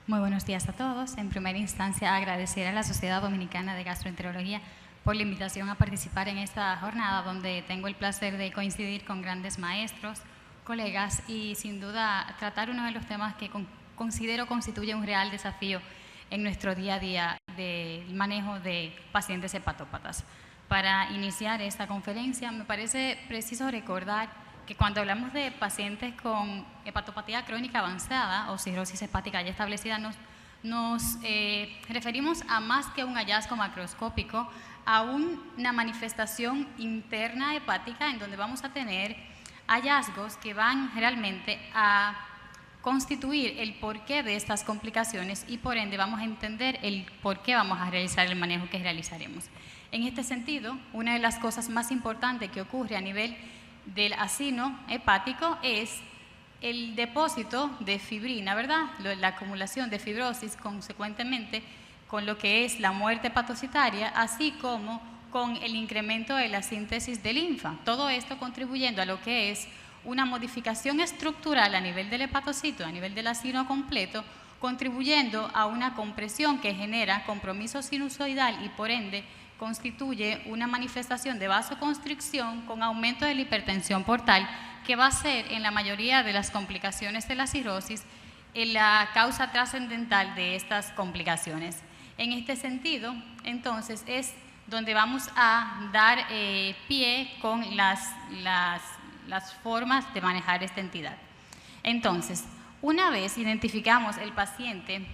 Muy buenos días a todos. En primera instancia, agradecer a la Sociedad Dominicana de Gastroenterología por la invitación a participar en esta jornada donde tengo el placer de coincidir con grandes maestros, colegas y sin duda tratar uno de los temas que considero constituye un real desafío en nuestro día a día del manejo de pacientes hepatópatas. Para iniciar esta conferencia me parece preciso recordar que cuando hablamos de pacientes con hepatopatía crónica avanzada o cirrosis hepática ya establecida, nos referimos a más que un hallazgo macroscópico, a una manifestación interna hepática en donde vamos a tener hallazgos que van realmente a constituir el porqué de estas complicaciones y por ende vamos a entender el por qué vamos a realizar el manejo que realizaremos. En este sentido, una de las cosas más importantes que ocurre a nivel del acino hepático es el depósito de fibrina, ¿verdad? La acumulación de fibrosis consecuentemente con lo que es la muerte hepatocitaria, así como con el incremento de la síntesis de linfa. Todo esto contribuyendo a lo que es una modificación estructural a nivel del hepatocito, a nivel del acino completo, contribuyendo a una compresión que genera compromiso sinusoidal y por ende constituye una manifestación de vasoconstricción con aumento de la hipertensión portal, que va a ser en la mayoría de las complicaciones de la cirrosis la causa trascendental de estas complicaciones. En este sentido, entonces, es donde vamos a dar pie con las formas de manejar esta entidad. Entonces, una vez identificamos el paciente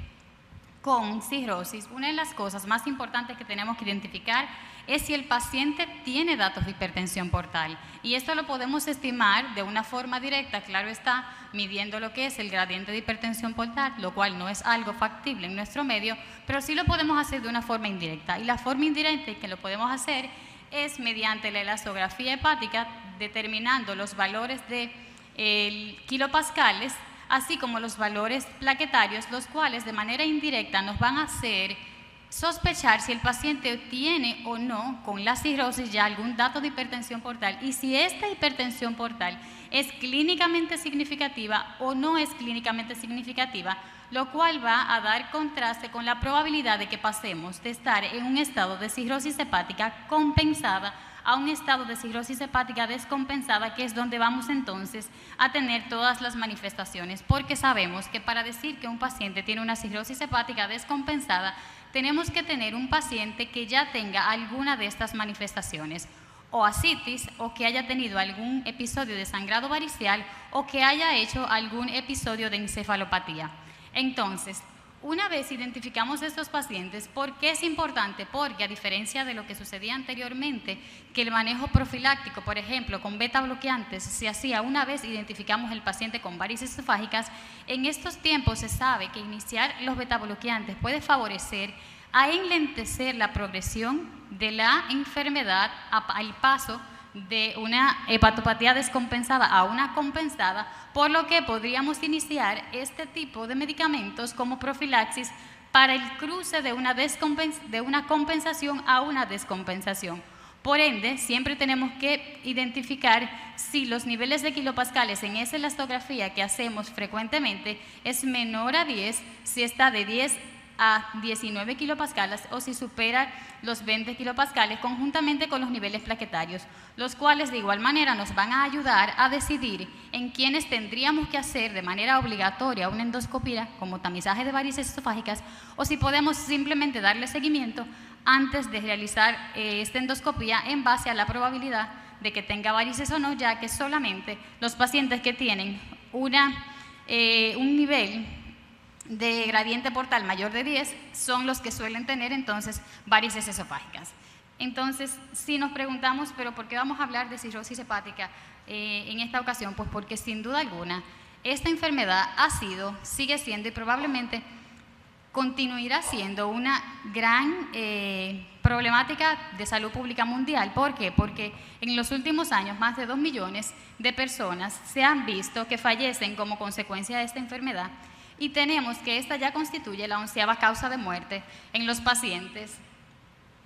con cirrosis, una de las cosas más importantes que tenemos que identificar es si el paciente tiene datos de hipertensión portal. Y esto lo podemos estimar de una forma directa, claro está, midiendo lo que es el gradiente de hipertensión portal, lo cual no es algo factible en nuestro medio, pero sí lo podemos hacer de una forma indirecta. Y la forma indirecta que lo podemos hacer es mediante la elastografía hepática, determinando los valores de kilopascales, así como los valores plaquetarios, los cuales de manera indirecta nos van a hacer sospechar si el paciente tiene o no con la cirrosis ya algún dato de hipertensión portal y si esta hipertensión portal es clínicamente significativa o no es clínicamente significativa, lo cual va a dar contraste con la probabilidad de que pasemos de estar en un estado de cirrosis hepática compensada a un estado de cirrosis hepática descompensada, que es donde vamos entonces a tener todas las manifestaciones, porque sabemos que para decir que un paciente tiene una cirrosis hepática descompensada, tenemos que tener un paciente que ya tenga alguna de estas manifestaciones, o ascitis, o que haya tenido algún episodio de sangrado variceal, o que haya hecho algún episodio de encefalopatía. Entonces, una vez identificamos estos pacientes, ¿por qué es importante? Porque a diferencia de lo que sucedía anteriormente, que el manejo profiláctico, por ejemplo, con beta bloqueantes, se hacía una vez identificamos el paciente con varices esofágicas, en estos tiempos se sabe que iniciar los beta bloqueantes puede favorecer a enlentecer la progresión de la enfermedad al paso de una hepatopatía descompensada a una compensada, por lo que podríamos iniciar este tipo de medicamentos como profilaxis para el cruce de una compensación a una descompensación. Por ende, siempre tenemos que identificar si los niveles de kilopascales en esa elastografía que hacemos frecuentemente es menor a 10, si está de 10 a 19 kilopascales o si supera los 20 kilopascales conjuntamente con los niveles plaquetarios, los cuales de igual manera nos van a ayudar a decidir en quiénes tendríamos que hacer de manera obligatoria una endoscopia como tamizaje de varices esofágicas o si podemos simplemente darle seguimiento antes de realizar esta endoscopia en base a la probabilidad de que tenga varices o no, ya que solamente los pacientes que tienen un nivel de gradiente portal mayor de 10 son los que suelen tener entonces varices esofágicas. Entonces, si nos preguntamos, ¿pero por qué vamos a hablar de cirrosis hepática en esta ocasión? Pues porque sin duda alguna esta enfermedad ha sido, sigue siendo y probablemente continuará siendo una gran problemática de salud pública mundial. ¿Por qué? Porque en los últimos años más de 2 millones de personas se han visto que fallecen como consecuencia de esta enfermedad. Y tenemos que esta ya constituye la 11ª causa de muerte en los pacientes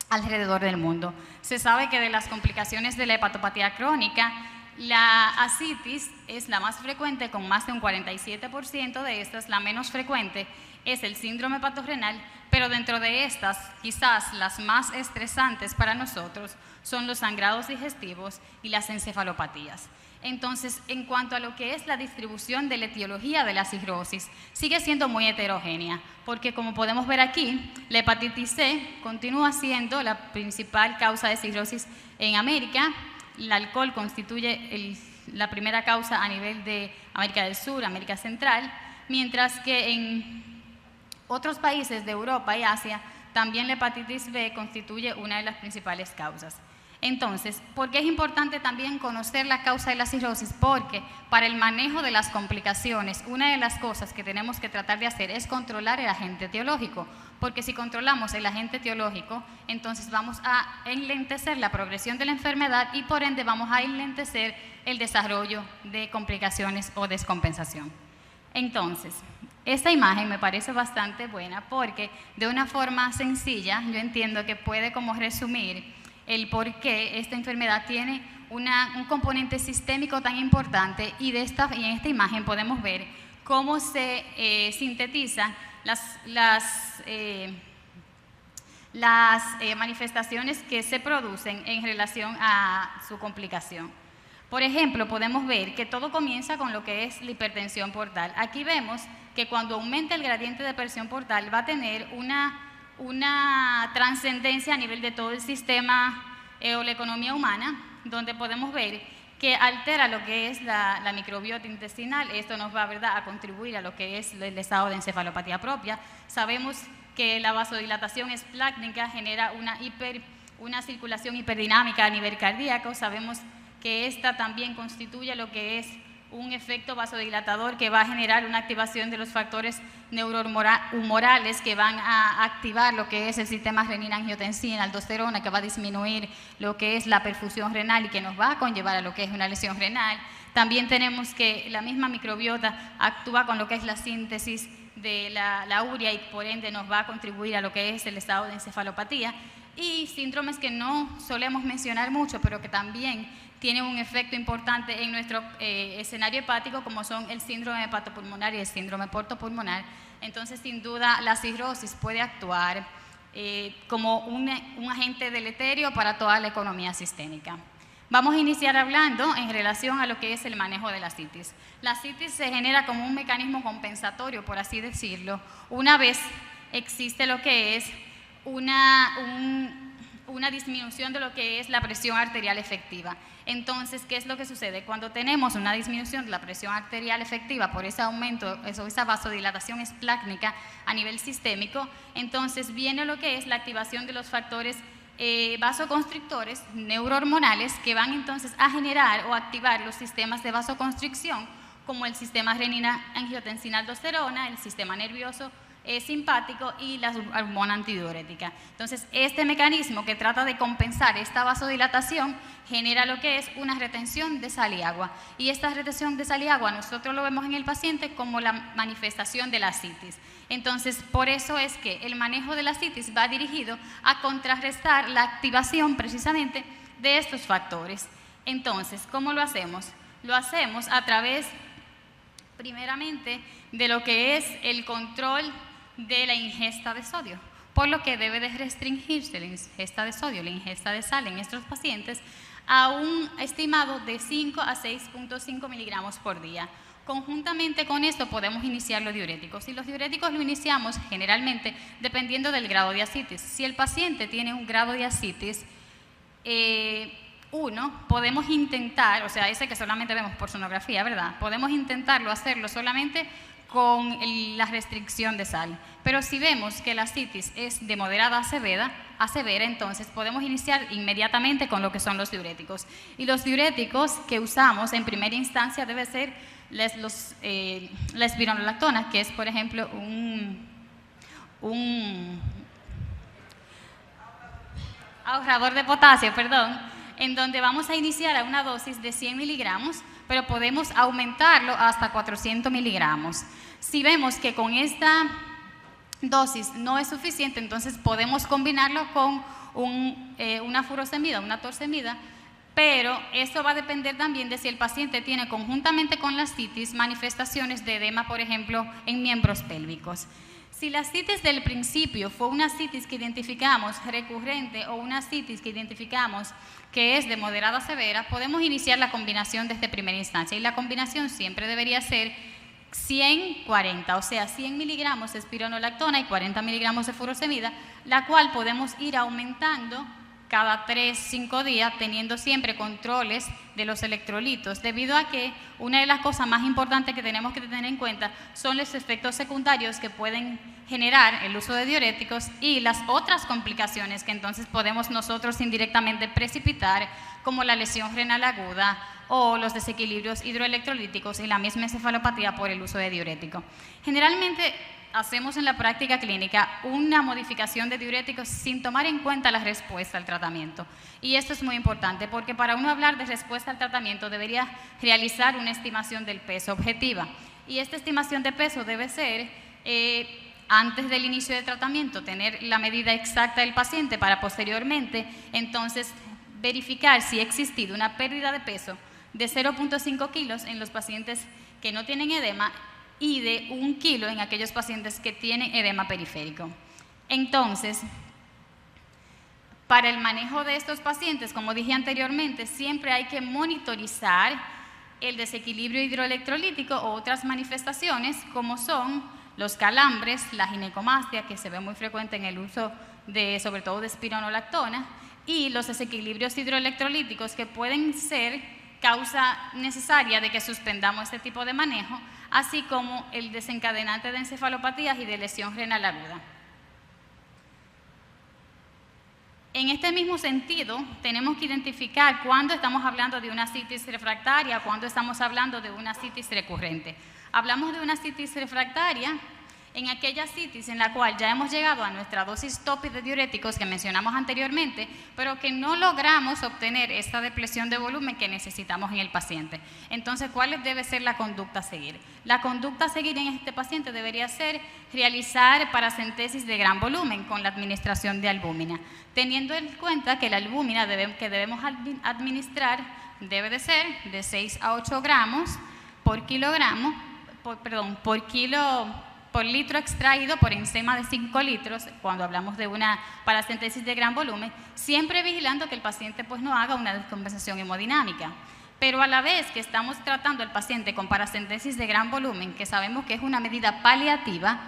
alrededor del mundo. Se sabe que de las complicaciones de la hepatopatía crónica, La ascitis es la más frecuente, con más de un 47% de estas. La menos frecuente es el síndrome hepatorenal, pero dentro de estas, quizás las más estresantes para nosotros son los sangrados digestivos y las encefalopatías. Entonces, en cuanto a lo que es la distribución de la etiología de la cirrosis, sigue siendo muy heterogénea, porque como podemos ver aquí, la hepatitis C continúa siendo la principal causa de cirrosis en América. El alcohol constituye la primera causa a nivel de América del Sur, América Central, mientras que en otros países de Europa y Asia también la hepatitis B constituye una de las principales causas. Entonces, ¿por qué es importante también conocer la causa de la cirrosis? Porque para el manejo de las complicaciones, una de las cosas que tenemos que tratar de hacer es controlar el agente etiológico, porque si controlamos el agente etiológico, entonces vamos a enlentecer la progresión de la enfermedad y por ende vamos a enlentecer el desarrollo de complicaciones o descompensación. Entonces, esta imagen me parece bastante buena porque de una forma sencilla yo entiendo que puede como resumir el por qué esta enfermedad tiene un componente sistémico tan importante, y en esta imagen podemos ver cómo se sintetizan las manifestaciones que se producen en relación a su complicación. Por ejemplo, podemos ver que todo comienza con lo que es la hipertensión portal. Aquí vemos que cuando aumenta el gradiente de presión portal va a tener una trascendencia a nivel de todo el sistema o la economía humana, donde podemos ver que altera lo que es la microbiota intestinal. Esto nos va, ¿verdad?, a contribuir a lo que es el estado de encefalopatía propia. Sabemos que la vasodilatación esplácnica genera una circulación hiperdinámica a nivel cardíaco. Sabemos que esta también constituye lo que es un efecto vasodilatador que va a generar una activación de los factores neurohumorales que van a activar lo que es el sistema renina-angiotensina, aldosterona, que va a disminuir lo que es la perfusión renal y que nos va a conllevar a lo que es una lesión renal. También tenemos que la misma microbiota actúa con lo que es la síntesis de la urea y por ende nos va a contribuir a lo que es el estado de encefalopatía, y síndromes que no solemos mencionar mucho, pero que también tienen un efecto importante en nuestro escenario hepático, como son el síndrome hepatopulmonar y el síndrome portopulmonar. Entonces, sin duda, la cirrosis puede actuar como un agente deleterio para toda la economía sistémica. Vamos a iniciar hablando en relación a lo que es el manejo de la ascitis. La ascitis se genera como un mecanismo compensatorio, por así decirlo, una vez existe lo que es una disminución de lo que es la presión arterial efectiva. Entonces, ¿qué es lo que sucede? Cuando tenemos una disminución de la presión arterial efectiva por ese aumento, esa vasodilatación esplácnica a nivel sistémico, entonces viene lo que es la activación de los factores vasoconstrictores neurohormonales que van entonces a generar o activar los sistemas de vasoconstricción, como el sistema renina-angiotensina-aldosterona, el sistema nervioso simpático y la hormona antidiurética. Entonces, este mecanismo que trata de compensar esta vasodilatación genera lo que es una retención de sal y agua. Y esta retención de sal y agua nosotros lo vemos en el paciente como la manifestación de la ascitis. Entonces, por eso es que el manejo de la ascitis va dirigido a contrarrestar la activación precisamente de estos factores. Entonces, ¿cómo lo hacemos? Lo hacemos a través, primeramente, de lo que es el control de la ingesta de sodio, por lo que debe de restringirse la ingesta de sodio, la ingesta de sal en estos pacientes a un estimado de 5 a 6.5 miligramos por día. Conjuntamente con esto podemos iniciar los diuréticos, y los diuréticos lo iniciamos generalmente dependiendo del grado de ascitis. Si el paciente tiene un grado de ascitis 1, podemos intentar, o sea, ese que solamente vemos por sonografía, ¿verdad? Podemos intentarlo hacerlo solamente con la restricción de sal. Pero si vemos que la ascitis es de moderada a severa, entonces podemos iniciar inmediatamente con lo que son los diuréticos. Y los diuréticos que usamos en primera instancia debe ser la espironolactona, que es, por ejemplo, un ahorrador de potasio, en donde vamos a iniciar a una dosis de 100 miligramos, pero podemos aumentarlo hasta 400 miligramos. Si vemos que con esta dosis no es suficiente, entonces podemos combinarlo con una furosemida, una torsemida, pero eso va a depender también de si el paciente tiene conjuntamente con la ascitis manifestaciones de edema, por ejemplo, en miembros pélvicos. Si la ascitis del principio fue una ascitis que identificamos recurrente o una ascitis que identificamos que es de moderada a severa, podemos iniciar la combinación desde primera instancia, y la combinación siempre debería ser 100-40, o sea, 100 miligramos de espironolactona y 40 miligramos de furosemida, la cual podemos ir aumentando cada 3-5 días, teniendo siempre controles de los electrolitos, debido a que una de las cosas más importantes que tenemos que tener en cuenta son los efectos secundarios que pueden generar el uso de diuréticos y las otras complicaciones que entonces podemos nosotros indirectamente precipitar, como la lesión renal aguda o los desequilibrios hidroelectrolíticos y la misma encefalopatía por el uso de diurético. Generalmente hacemos en la práctica clínica una modificación de diuréticos sin tomar en cuenta la respuesta al tratamiento. Y esto es muy importante porque para uno hablar de respuesta al tratamiento debería realizar una estimación del peso objetiva. Y esta estimación de peso debe ser antes del inicio de tratamiento, tener la medida exacta del paciente para posteriormente entonces verificar si ha existido una pérdida de peso de 0.5 kilos en los pacientes que no tienen edema y de 1 kilo en aquellos pacientes que tienen edema periférico. Entonces, para el manejo de estos pacientes, como dije anteriormente, siempre hay que monitorizar el desequilibrio hidroelectrolítico o otras manifestaciones como son los calambres, la ginecomastia, que se ve muy frecuente en el uso de, sobre todo de espironolactona, y los desequilibrios hidroelectrolíticos que pueden ser causa necesaria de que suspendamos este tipo de manejo, así como el desencadenante de encefalopatías y de lesión renal aguda. En este mismo sentido, tenemos que identificar cuándo estamos hablando de una ascitis refractaria, cuándo estamos hablando de una ascitis recurrente. Hablamos de una ascitis refractaria en aquella ascitis en la cual ya hemos llegado a nuestra dosis tope de diuréticos que mencionamos anteriormente, pero que no logramos obtener esta depresión de volumen que necesitamos en el paciente. Entonces, ¿cuál debe ser la conducta a seguir? La conducta a seguir en este paciente debería ser realizar paracentesis de gran volumen con la administración de albúmina, teniendo en cuenta que la albúmina que debemos administrar debe de ser de 6 a 8 gramos por kilogramo, por litro extraído por enzima de 5 litros, cuando hablamos de una paracentesis de gran volumen, siempre vigilando que el paciente pues no haga una descompensación hemodinámica. Pero a la vez que estamos tratando al paciente con paracentesis de gran volumen, que sabemos que es una medida paliativa,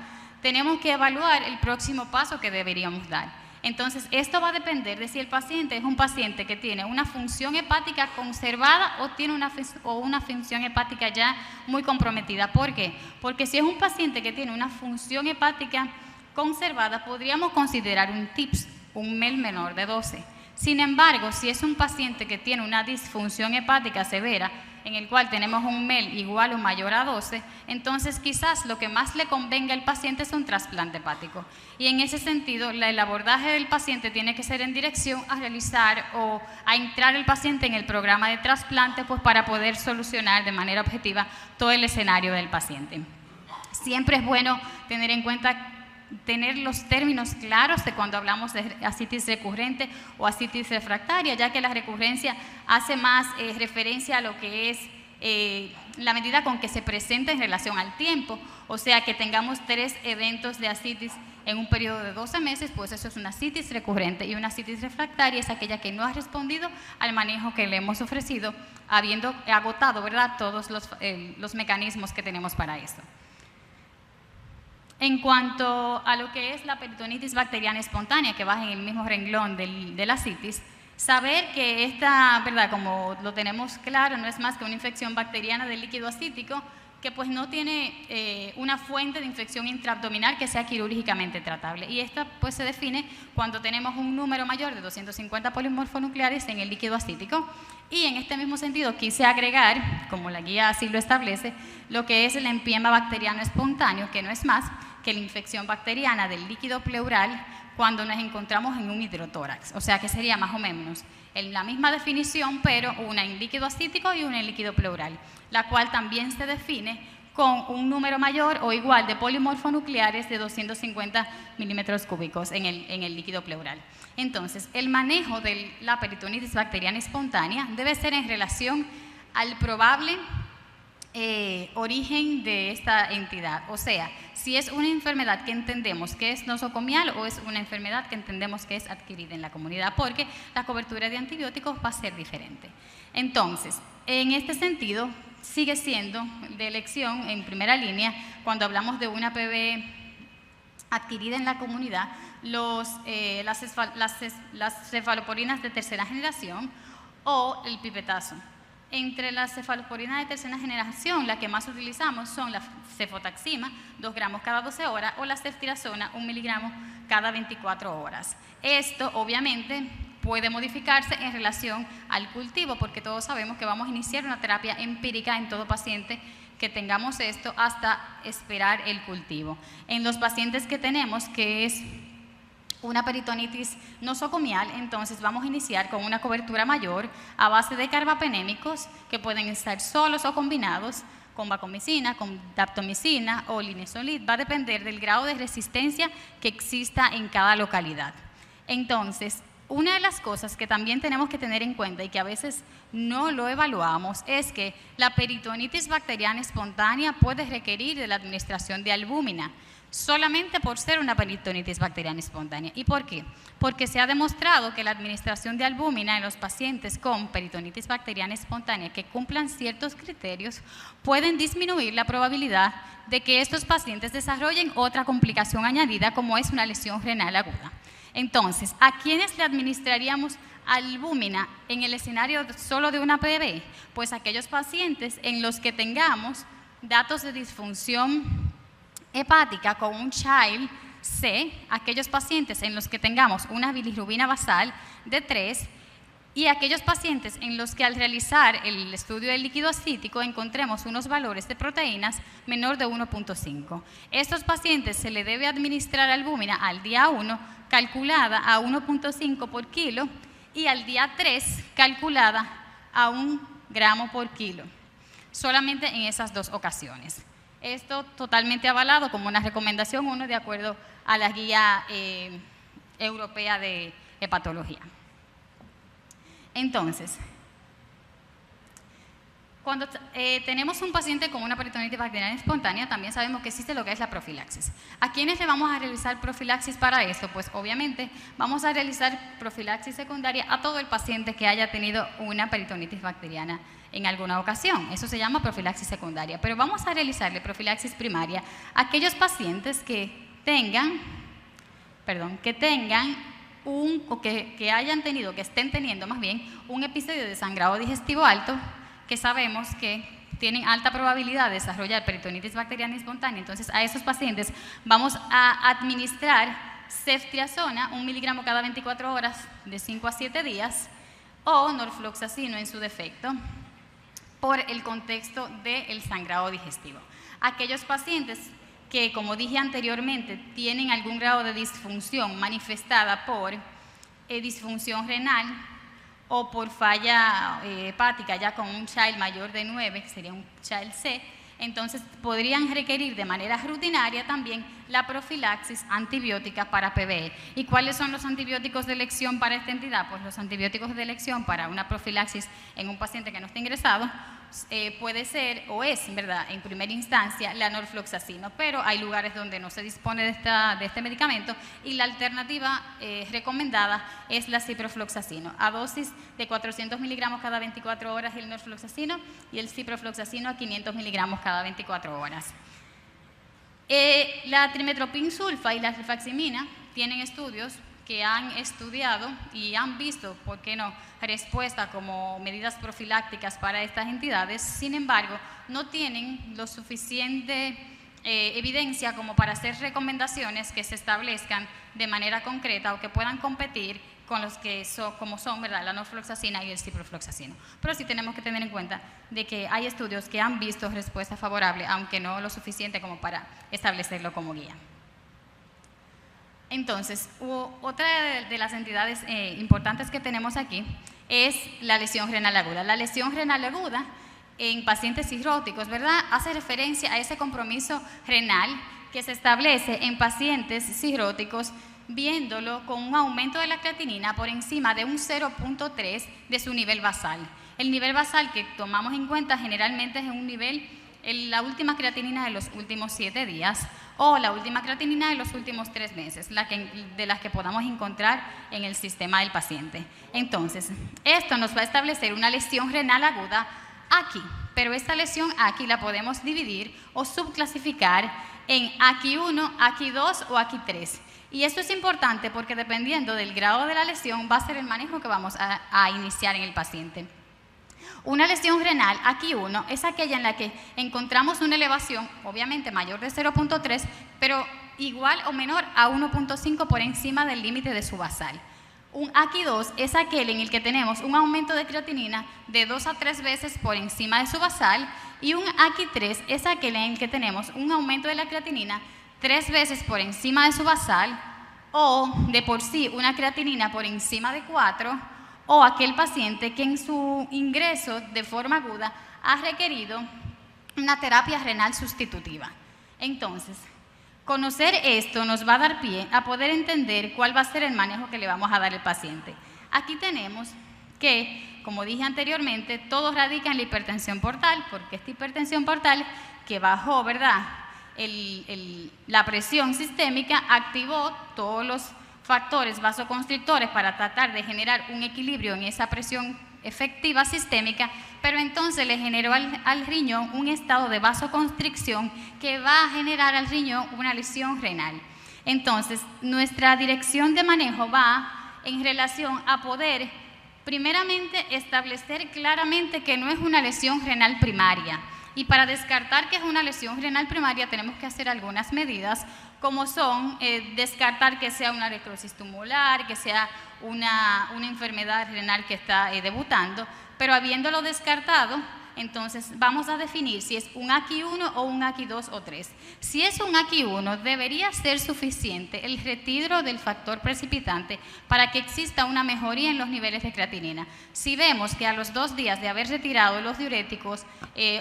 tenemos que evaluar el próximo paso que deberíamos dar. Entonces, esto va a depender de si el paciente es un paciente que tiene una función hepática conservada o tiene una función hepática ya muy comprometida. ¿Por qué? Porque si es un paciente que tiene una función hepática conservada, podríamos considerar un TIPS, un MEL menor de 12. Sin embargo, si es un paciente que tiene una disfunción hepática severa, en el cual tenemos un MEL igual o mayor a 12, entonces quizás lo que más le convenga al paciente es un trasplante hepático. Y en ese sentido, el abordaje del paciente tiene que ser en dirección a realizar o a entrar el paciente en el programa de trasplante, pues para poder solucionar de manera objetiva todo el escenario del paciente. Siempre es bueno tener en cuenta tener los términos claros de cuando hablamos de ascitis recurrente o ascitis refractaria, ya que la recurrencia hace más referencia a lo que es la medida con que se presenta en relación al tiempo, o sea que tengamos 3 eventos de ascitis en un periodo de 12 meses, pues eso es una ascitis recurrente, y una ascitis refractaria es aquella que no ha respondido al manejo que le hemos ofrecido, habiendo agotado, ¿verdad?, todos los mecanismos que tenemos para eso. En cuanto a lo que es la peritonitis bacteriana espontánea, que va en el mismo renglón de la ascitis, saber que esta, ¿verdad?, como lo tenemos claro, no es más que una infección bacteriana del líquido ascítico que pues no tiene una fuente de infección intraabdominal que sea quirúrgicamente tratable. Y esta pues se define cuando tenemos un número mayor de 250 polimorfonucleares en el líquido ascítico. Y en este mismo sentido quise agregar, como la guía así lo establece, lo que es el empiema bacteriano espontáneo, que no es más que la infección bacteriana del líquido pleural cuando nos encontramos en un hidrotórax. O sea que sería más o menos en la misma definición, pero una en líquido ascítico y una en líquido pleural, la cual también se define con un número mayor o igual de polimorfonucleares de 250 milímetros cúbicos en el líquido pleural. Entonces, el manejo de la peritonitis bacteriana espontánea debe ser en relación al probable origen de esta entidad. O sea, si es una enfermedad que entendemos que es nosocomial o es una enfermedad que entendemos que es adquirida en la comunidad, porque la cobertura de antibióticos va a ser diferente. Entonces, en este sentido, sigue siendo de elección en primera línea cuando hablamos de una PB adquirida en la comunidad, las cefaloporinas de tercera generación o el pipetazo. Entre las cefaloporinas de tercera generación, la que más utilizamos son la cefotaxima, 2 gramos cada 12 horas, o la ceftriaxona, 1 miligramo cada 24 horas. Esto, obviamente, puede modificarse en relación al cultivo, porque todos sabemos que vamos a iniciar una terapia empírica en todo paciente que tengamos esto hasta esperar el cultivo. En los pacientes que tenemos, que es una peritonitis nosocomial, entonces vamos a iniciar con una cobertura mayor a base de carbapenémicos que pueden estar solos o combinados con vancomicina, con daptomicina o linezolid. Va a depender del grado de resistencia que exista en cada localidad. Entonces, una de las cosas que también tenemos que tener en cuenta y que a veces no lo evaluamos es que la peritonitis bacteriana espontánea puede requerir de la administración de albúmina, solamente por ser una peritonitis bacteriana espontánea. ¿Y por qué? Porque se ha demostrado que la administración de albúmina en los pacientes con peritonitis bacteriana espontánea que cumplan ciertos criterios pueden disminuir la probabilidad de que estos pacientes desarrollen otra complicación añadida como es una lesión renal aguda. Entonces, ¿a quiénes le administraríamos albúmina en el escenario solo de una PB? Pues aquellos pacientes en los que tengamos datos de disfunción hepática con un Child C, aquellos pacientes en los que tengamos una bilirrubina basal de 3 y aquellos pacientes en los que al realizar el estudio del líquido acítico encontremos unos valores de proteínas menor de 1.5. Estos pacientes se le debe administrar albúmina al día 1 calculada a 1.5 por kilo y al día 3 calculada a 1 gramo por kilo, solamente en esas 2 ocasiones. Esto totalmente avalado como una recomendación 1 de acuerdo a la guía europea de hepatología. Entonces, cuando tenemos un paciente con una peritonitis bacteriana espontánea, también sabemos que existe lo que es la profilaxis. ¿A quiénes le vamos a realizar profilaxis para esto? Pues obviamente vamos a realizar profilaxis secundaria a todo el paciente que haya tenido una peritonitis bacteriana en alguna ocasión. Eso se llama profilaxis secundaria. Pero vamos a realizarle profilaxis primaria a aquellos pacientes que estén teniendo más bien un episodio de sangrado digestivo alto, que sabemos que tienen alta probabilidad de desarrollar peritonitis bacteriana espontánea. Entonces, a esos pacientes vamos a administrar ceftriaxona, 1 miligramo cada 24 horas de 5 a 7 días, o norfloxacino en su defecto, por el contexto del sangrado digestivo. Aquellos pacientes que, como dije anteriormente, tienen algún grado de disfunción manifestada por disfunción renal o por falla hepática ya con un Child mayor de 9, que sería un Child C, entonces podrían requerir de manera rutinaria también la profilaxis antibiótica para PBE. ¿Y cuáles son los antibióticos de elección para esta entidad? Pues los antibióticos de elección para una profilaxis en un paciente que no esté ingresado puede ser, o es, ¿verdad?, en primera instancia, la norfloxacino, pero hay lugares donde no se dispone de este medicamento y la alternativa recomendada es la ciprofloxacino, a dosis de 400 miligramos cada 24 horas el norfloxacino y el ciprofloxacino a 500 miligramos cada 24 horas. La trimetoprim sulfa y la rifaximina tienen estudios que han estudiado y han visto, ¿por qué no?, respuesta como medidas profilácticas para estas entidades. Sin embargo, no tienen lo suficiente evidencia como para hacer recomendaciones que se establezcan de manera concreta o que puedan competir con los que son, ¿verdad?, la norfloxacina y el ciprofloxacino. Pero sí tenemos que tener en cuenta de que hay estudios que han visto respuesta favorable, aunque no lo suficiente como para establecerlo como guía. Entonces, otra de las entidades importantes que tenemos aquí es la lesión renal aguda. La lesión renal aguda en pacientes cirróticos, ¿verdad? Hace referencia a ese compromiso renal que se establece en pacientes cirróticos viéndolo con un aumento de la creatinina por encima de un 0.3 de su nivel basal. El nivel basal que tomamos en cuenta generalmente es un nivel, la última creatinina de los últimos 7 días o la última creatinina de los últimos 3 meses, de las que podamos encontrar en el sistema del paciente. Entonces, esto nos va a establecer una lesión renal aguda aquí, pero esta lesión aquí la podemos dividir o subclasificar en aquí 1, aquí 2 o aquí 3. Y esto es importante porque dependiendo del grado de la lesión va a ser el manejo que vamos a iniciar en el paciente. Una lesión renal, aquí 1, es aquella en la que encontramos una elevación, obviamente mayor de 0.3, pero igual o menor a 1.5 por encima del límite de su basal. Un aquí 2 es aquel en el que tenemos un aumento de creatinina de 2 a 3 veces por encima de su basal, y un aquí 3 es aquel en el que tenemos un aumento de la creatinina 3 veces por encima de su basal, o de por sí una creatinina por encima de 4, o aquel paciente que en su ingreso de forma aguda ha requerido una terapia renal sustitutiva. Entonces, conocer esto nos va a dar pie a poder entender cuál va a ser el manejo que le vamos a dar al paciente. Aquí tenemos que, como dije anteriormente, todo radica en la hipertensión portal, porque esta hipertensión portal que bajó, ¿verdad?, la presión sistémica, activó todos los factores vasoconstrictores para tratar de generar un equilibrio en esa presión efectiva sistémica, pero entonces le generó al riñón un estado de vasoconstricción que va a generar al riñón una lesión renal. Entonces, nuestra dirección de manejo va en relación a poder, primeramente, establecer claramente que no es una lesión renal primaria. Y para descartar que es una lesión renal primaria tenemos que hacer algunas medidas, como son descartar que sea una necrosis tumoral, que sea una enfermedad renal que está debutando, pero habiéndolo descartado, entonces vamos a definir si es un AQI1 o un AQI2 o 3. Si es un AQI1, debería ser suficiente el retiro del factor precipitante para que exista una mejoría en los niveles de creatinina. Si vemos que a los 2 días de haber retirado los diuréticos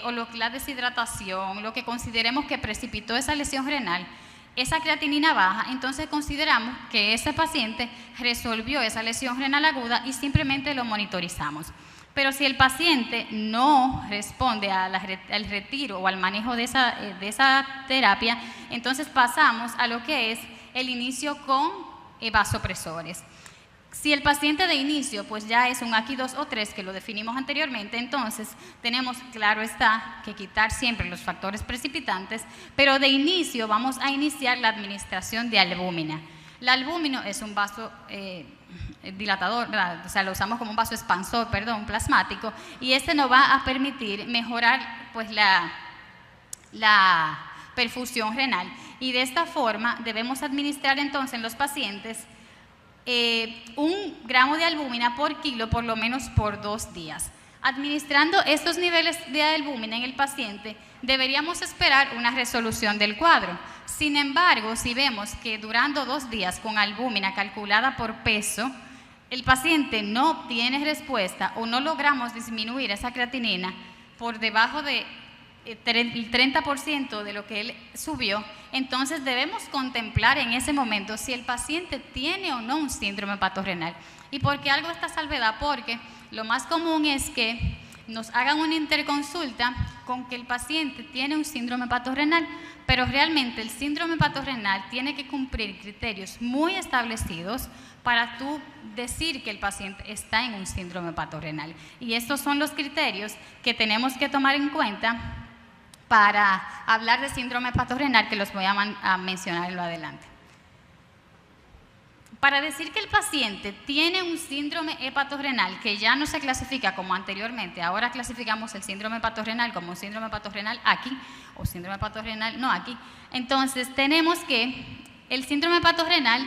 o la deshidratación, lo que consideremos que precipitó esa lesión renal, esa creatinina baja, entonces consideramos que ese paciente resolvió esa lesión renal aguda y simplemente lo monitorizamos. Pero si el paciente no responde al retiro o al manejo de esa terapia, entonces pasamos a lo que es el inicio con vasopresores. Si el paciente de inicio pues ya es un AQI2 o 3, que lo definimos anteriormente, entonces tenemos, claro está, que quitar siempre los factores precipitantes, pero de inicio vamos a iniciar la administración de albúmina. La albúmina es un vaso dilatador, ¿verdad? O sea, lo usamos como un vaso expansor, plasmático, y este nos va a permitir mejorar pues la perfusión renal. Y de esta forma debemos administrar entonces en los pacientes 1 gramo de albúmina por kilo por lo menos por 2 días. Administrando estos niveles de albúmina en el paciente, deberíamos esperar una resolución del cuadro. Sin embargo, si vemos que durando 2 días con albúmina calculada por peso, el paciente no obtiene respuesta o no logramos disminuir esa creatinina por debajo del 30% de lo que él subió, entonces debemos contemplar en ese momento si el paciente tiene o no un síndrome hepatorenal. ¿Y por qué algo esta salvedad? Porque lo más común es que nos hagan una interconsulta con que el paciente tiene un síndrome hepatorenal, pero realmente el síndrome hepatorenal tiene que cumplir criterios muy establecidos para tú decir que el paciente está en un síndrome hepatorenal. Y estos son los criterios que tenemos que tomar en cuenta para hablar de síndrome hepatorenal, que los voy a mencionar en lo adelante. Para decir que el paciente tiene un síndrome hepatorenal que ya no se clasifica como anteriormente, ahora clasificamos el síndrome hepatorenal como un síndrome hepatorenal aquí o síndrome hepatorenal no aquí, entonces tenemos que el síndrome hepatorenal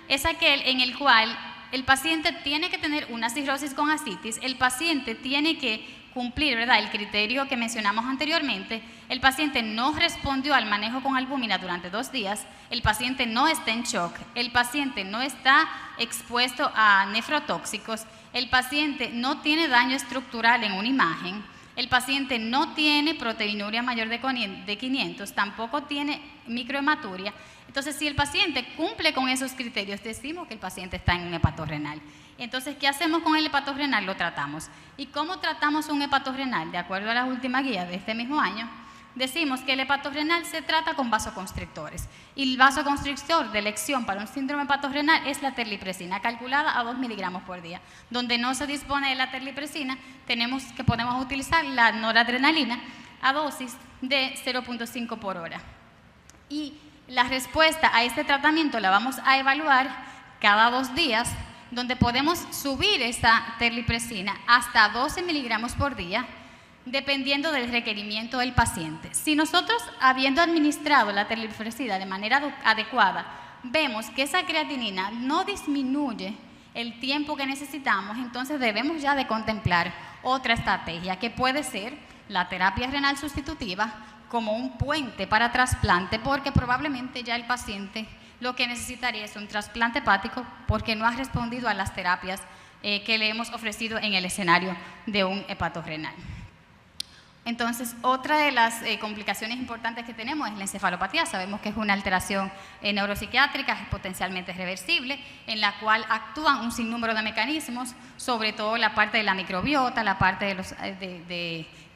es aquel en el cual el paciente tiene que tener una cirrosis con ascitis, el paciente tiene que cumplir, ¿verdad?, el criterio que mencionamos anteriormente, el paciente no respondió al manejo con albúmina durante 2 días, el paciente no está en shock, el paciente no está expuesto a nefrotóxicos, el paciente no tiene daño estructural en una imagen, El paciente no tiene proteinuria mayor de 500, tampoco tiene microhematuria. Entonces, si el paciente cumple con esos criterios, decimos que el paciente está en un hepatorrenal. Entonces, ¿qué hacemos con el hepatorrenal? Lo tratamos. ¿Y cómo tratamos un hepatorrenal? De acuerdo a la última guía de este mismo año, decimos que el hepatorrenal se trata con vasoconstrictores. Y el vasoconstrictor de elección para un síndrome hepatorrenal es la terlipresina, calculada a 2 miligramos por día. Donde no se dispone de la terlipresina, podemos utilizar la noradrenalina a dosis de 0.5 por hora. Y la respuesta a este tratamiento la vamos a evaluar cada 2 días, donde podemos subir esa terlipresina hasta 12 miligramos por día, dependiendo del requerimiento del paciente. Si nosotros, habiendo administrado la terlipresina de manera adecuada, vemos que esa creatinina no disminuye el tiempo que necesitamos, entonces debemos ya de contemplar otra estrategia, que puede ser la terapia renal sustitutiva como un puente para trasplante, porque probablemente ya el paciente lo que necesitaría es un trasplante hepático porque no ha respondido a las terapias que le hemos ofrecido en el escenario de un hepatorrenal. Entonces, otra de las complicaciones importantes que tenemos es la encefalopatía. Sabemos que es una alteración neuropsiquiátrica, es potencialmente reversible, en la cual actúan un sinnúmero de mecanismos, sobre todo la parte de la microbiota, la parte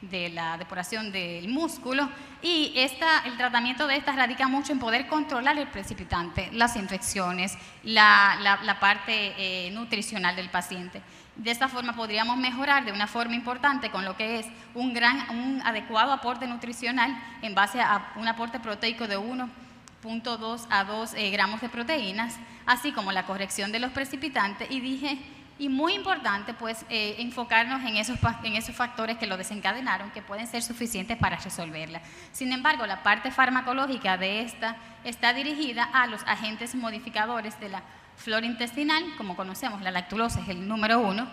de la depuración del músculo, y el tratamiento de esta radica mucho en poder controlar el precipitante, las infecciones, la parte nutricional del paciente. De esta forma podríamos mejorar de una forma importante con lo que es un adecuado aporte nutricional en base a un aporte proteico de 1.2 a 2 gramos de proteínas, así como la corrección de los precipitantes, y muy importante, pues, enfocarnos en esos factores que lo desencadenaron, que pueden ser suficientes para resolverla. Sin embargo, la parte farmacológica de esta está dirigida a los agentes modificadores de la flora intestinal. Como conocemos, la lactulosa es el número 1,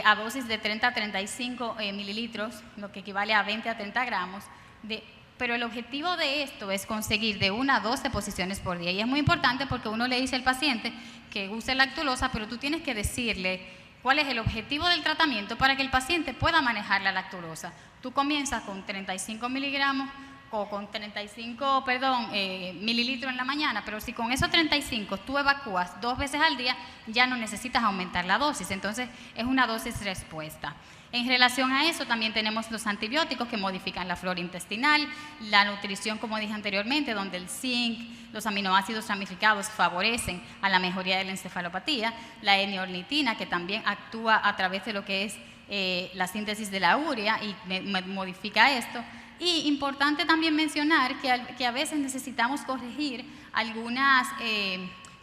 a dosis de 30 a 35 mililitros, lo que equivale a 20 a 30 gramos, pero el objetivo de esto es conseguir de 1 a 12 posiciones por día. Y es muy importante porque uno le dice al paciente que use lactulosa, pero tú tienes que decirle cuál es el objetivo del tratamiento para que el paciente pueda manejar la lactulosa. Tú comienzas con 35 miligramos o con 35 mililitros en la mañana, pero si con esos 35 tú evacúas 2 veces al día, ya no necesitas aumentar la dosis. Entonces, es una dosis respuesta. En relación a eso, también tenemos los antibióticos que modifican la flora intestinal, la nutrición, como dije anteriormente, donde el zinc, los aminoácidos ramificados favorecen a la mejoría de la encefalopatía, la N-ornitina, que también actúa a través de lo que es la síntesis de la urea y modifica esto. Y importante también mencionar que a veces necesitamos corregir algunas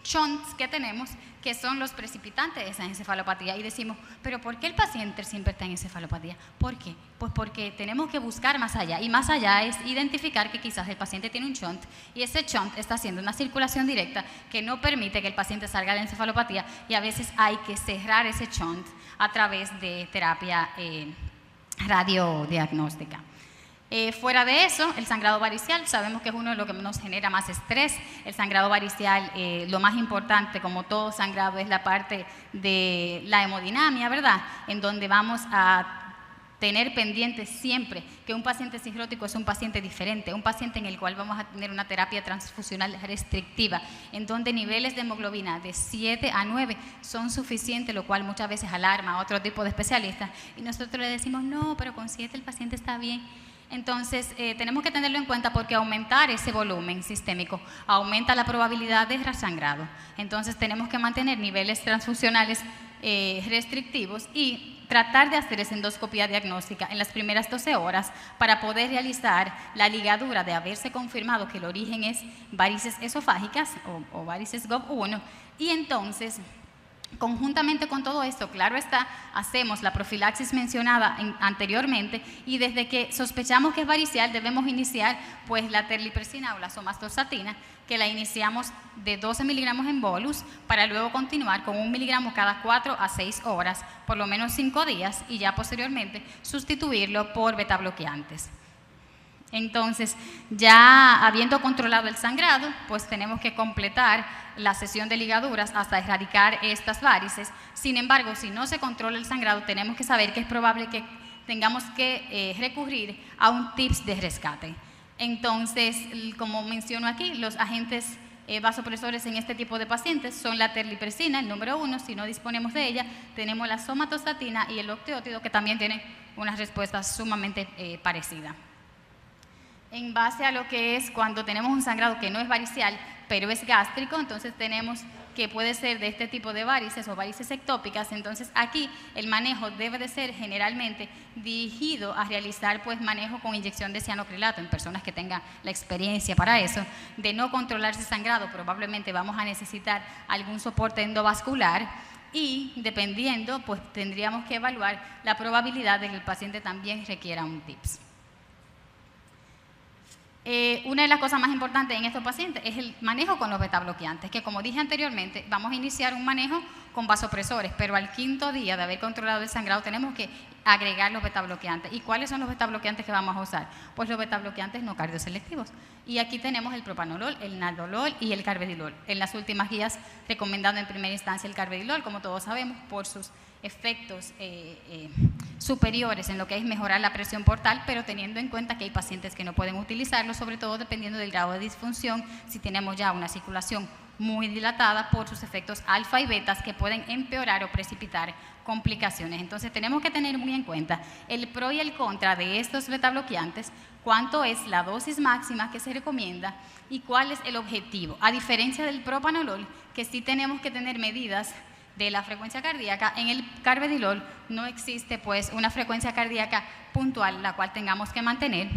shunts que tenemos, que son los precipitantes de esa encefalopatía, y decimos, pero ¿por qué el paciente siempre está en encefalopatía? ¿Por qué? Pues porque tenemos que buscar más allá, y más allá es identificar que quizás el paciente tiene un shunt, y ese shunt está haciendo una circulación directa que no permite que el paciente salga de la encefalopatía, y a veces hay que cerrar ese shunt a través de terapia radiodiagnóstica. Fuera de eso, el sangrado varicial, sabemos que es uno de los que nos genera más estrés. El sangrado varicial, lo más importante, como todo sangrado, es la parte de la hemodinamia, ¿verdad? En donde vamos a tener pendiente siempre que un paciente cirrótico es un paciente diferente, un paciente en el cual vamos a tener una terapia transfusional restrictiva, en donde niveles de hemoglobina de 7 a 9 son suficientes, lo cual muchas veces alarma a otro tipo de especialistas, y nosotros le decimos, no, pero con 7 el paciente está bien. Entonces, tenemos que tenerlo en cuenta porque aumentar ese volumen sistémico aumenta la probabilidad de resangrado. Entonces, tenemos que mantener niveles transfusionales restrictivos y tratar de hacer esa endoscopía diagnóstica en las primeras 12 horas para poder realizar la ligadura de haberse confirmado que el origen es varices esofágicas o varices GOV1, y entonces, conjuntamente con todo esto, claro está, hacemos la profilaxis mencionada anteriormente, y desde que sospechamos que es varicial debemos iniciar pues la terlipresina o la somatostatina, que la iniciamos de 12 miligramos en bolus para luego continuar con 1 miligramo cada 4 a 6 horas, por lo menos 5 días, y ya posteriormente sustituirlo por betabloqueantes. Entonces, ya habiendo controlado el sangrado, pues tenemos que completar la sesión de ligaduras hasta erradicar estas varices. Sin embargo, si no se controla el sangrado, tenemos que saber que es probable que tengamos que recurrir a un TIPS de rescate. Entonces, como menciono aquí, los agentes vasopresores en este tipo de pacientes son la terlipresina, el número 1, si no disponemos de ella, tenemos la somatostatina y el octeótido, que también tienen una respuesta sumamente parecida. En base a lo que es cuando tenemos un sangrado que no es varicial, pero es gástrico, entonces tenemos que puede ser de este tipo de varices o varices ectópicas. Entonces aquí el manejo debe de ser generalmente dirigido a realizar pues manejo con inyección de cianocrilato en personas que tengan la experiencia para eso. De no controlarse sangrado, probablemente vamos a necesitar algún soporte endovascular y dependiendo pues tendríamos que evaluar la probabilidad de que el paciente también requiera un TIPS. Una de las cosas más importantes en estos pacientes es el manejo con los betabloqueantes, que como dije anteriormente, vamos a iniciar un manejo con vasopresores, pero al 5.º día de haber controlado el sangrado tenemos que agregar los betabloqueantes. ¿Y cuáles son los betabloqueantes que vamos a usar? Pues los betabloqueantes no cardioselectivos. Y aquí tenemos el propanolol, el nadolol y el carvedilol. En las últimas guías recomendando en primera instancia el carvedilol, como todos sabemos, por sus efectos superiores en lo que es mejorar la presión portal, pero teniendo en cuenta que hay pacientes que no pueden utilizarlo, sobre todo dependiendo del grado de disfunción, si tenemos ya una circulación muy dilatada por sus efectos alfa y betas que pueden empeorar o precipitar complicaciones. Entonces tenemos que tener muy en cuenta el pro y el contra de estos betabloqueantes, cuánto es la dosis máxima que se recomienda y cuál es el objetivo. A diferencia del propanolol, que sí tenemos que tener medidas de la frecuencia cardíaca, en el carvedilol no existe pues una frecuencia cardíaca puntual la cual tengamos que mantener,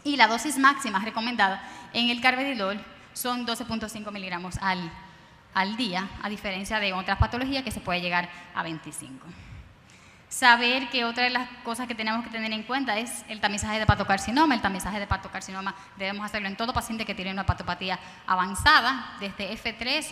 y la dosis máxima recomendada en el carvedilol son 12.5 miligramos al día, a diferencia de otras patologías que se puede llegar a 25. Saber que otra de las cosas que tenemos que tener en cuenta es el tamizaje de hepatocarcinoma. El tamizaje de hepatocarcinoma debemos hacerlo en todo paciente que tiene una hepatopatía avanzada, desde F3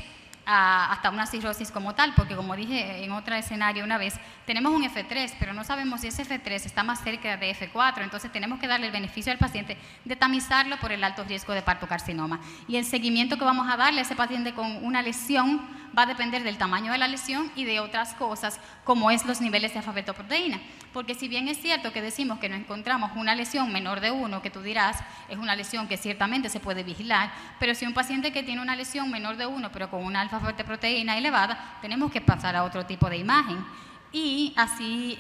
hasta una cirrosis como tal, porque como dije en otro escenario una vez, tenemos un F3, pero no sabemos si ese F3 está más cerca de F4, entonces tenemos que darle el beneficio al paciente de tamizarlo por el alto riesgo de hepatocarcinoma. Y el seguimiento que vamos a darle a ese paciente con una lesión va a depender del tamaño de la lesión y de otras cosas, como es los niveles de alfa-fetoproteína. Porque si bien es cierto que decimos que no encontramos una lesión menor de 1, que tú dirás, es una lesión que ciertamente se puede vigilar, pero si un paciente que tiene una lesión menor de 1, pero con una alfa-fetoproteína elevada, tenemos que pasar a otro tipo de imagen. Y así,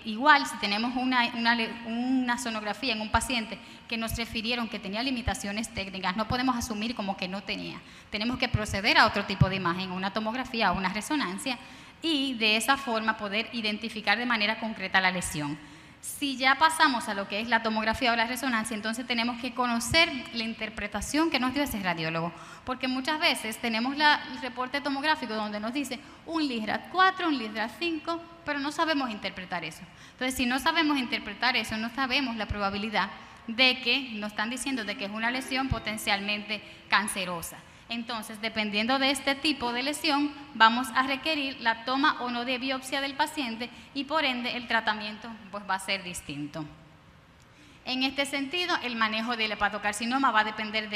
igual, si tenemos una sonografía en un paciente que nos refirieron que tenía limitaciones técnicas, no podemos asumir como que no tenía. Tenemos que proceder a otro tipo de imagen, una tomografía o una resonancia, y de esa forma poder identificar de manera concreta la lesión. Si ya pasamos a lo que es la tomografía o la resonancia, entonces tenemos que conocer la interpretación que nos dio ese radiólogo, porque muchas veces tenemos el reporte tomográfico donde nos dice un LISRAT 4, un LISRAT 5, pero no sabemos interpretar eso. Entonces, si no sabemos interpretar eso, no sabemos la probabilidad de que nos están diciendo de que es una lesión potencialmente cancerosa. Entonces, dependiendo de este tipo de lesión, vamos a requerir la toma o no de biopsia del paciente y por ende el tratamiento pues, va a ser distinto. En este sentido, el manejo del hepatocarcinoma va a depender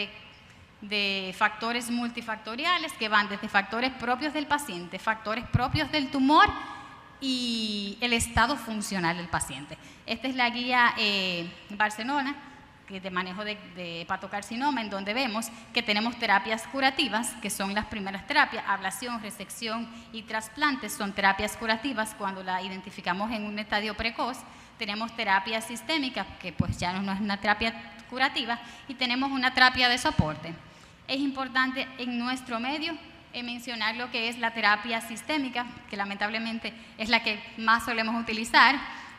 de factores multifactoriales que van desde factores propios del paciente, factores propios del tumor y el estado funcional del paciente. Esta es la guía Barcelona de manejo de hepatocarcinoma, en donde vemos que tenemos terapias curativas, que son las primeras terapias, ablación, resección y trasplantes, son terapias curativas cuando la identificamos en un estadio precoz. Tenemos terapia sistémica, que pues ya no es una terapia curativa, y tenemos una terapia de soporte. Es importante en nuestro medio mencionar lo que es la terapia sistémica, que lamentablemente es la que más solemos utilizar,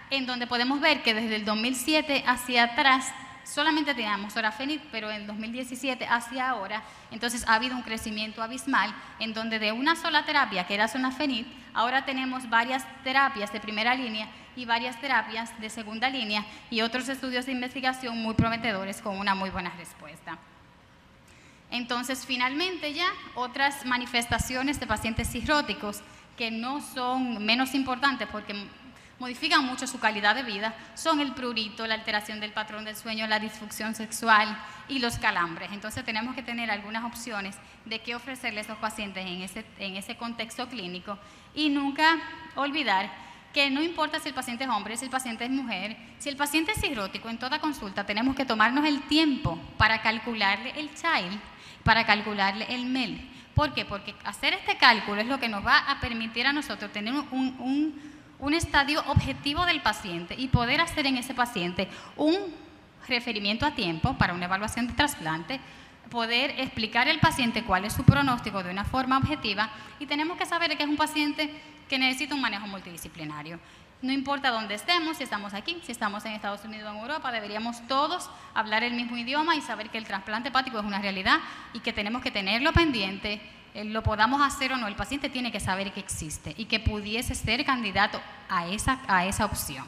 en donde podemos ver que desde el 2007 hacia atrás solamente teníamos sorafenib, pero en 2017 hacia ahora, entonces ha habido un crecimiento abismal en donde de una sola terapia, que era sorafenib, ahora tenemos varias terapias de primera línea y varias terapias de segunda línea y otros estudios de investigación muy prometedores con una muy buena respuesta. Entonces, finalmente ya otras manifestaciones de pacientes cirróticos que no son menos importantes porque modifican mucho su calidad de vida, son el prurito, la alteración del patrón del sueño, la disfunción sexual y los calambres. Entonces tenemos que tener algunas opciones de qué ofrecerle a esos pacientes en ese contexto clínico y nunca olvidar que no importa si el paciente es hombre, si el paciente es mujer, si el paciente es cirrótico, en toda consulta tenemos que tomarnos el tiempo para calcularle el child, para calcularle el MEL. ¿Por qué? Porque hacer este cálculo es lo que nos va a permitir a nosotros tener un estadio objetivo del paciente y poder hacer en ese paciente un referimiento a tiempo para una evaluación de trasplante, poder explicar al paciente cuál es su pronóstico de una forma objetiva, y tenemos que saber que es un paciente que necesita un manejo multidisciplinario. No importa dónde estemos, si estamos aquí, si estamos en Estados Unidos o en Europa, deberíamos todos hablar el mismo idioma y saber que el trasplante hepático es una realidad y que tenemos que tenerlo pendiente, lo podamos hacer o no, el paciente tiene que saber que existe y que pudiese ser candidato a esa opción.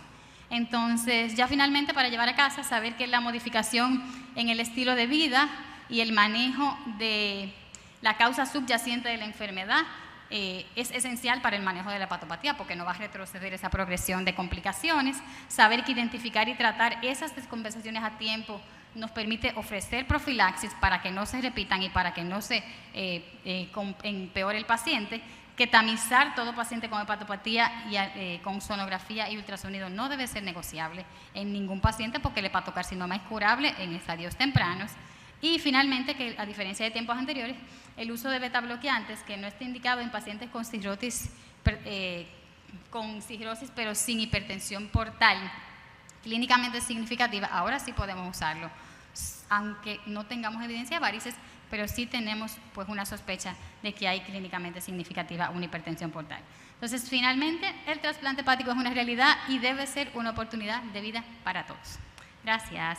Entonces, ya finalmente, para llevar a casa, saber que la modificación en el estilo de vida y el manejo de la causa subyacente de la enfermedad es esencial para el manejo de la hepatopatía, porque no va a retroceder esa progresión de complicaciones. Saber que identificar y tratar esas descompensaciones a tiempo nos permite ofrecer profilaxis para que no se repitan y para que no se empeore el paciente. Que tamizar todo paciente con hepatopatía y con sonografía y ultrasonido no debe ser negociable en ningún paciente, porque el hepatocarcinoma es curable en estadios tempranos. Y finalmente, que a diferencia de tiempos anteriores, el uso de beta-bloqueantes que no está indicado en pacientes con cirrosis pero sin hipertensión portal clínicamente significativa, ahora sí podemos usarlo, aunque no tengamos evidencia de varices, pero sí tenemos pues una sospecha de que hay clínicamente significativa una hipertensión portal. Entonces, finalmente, el trasplante hepático es una realidad y debe ser una oportunidad de vida para todos. Gracias.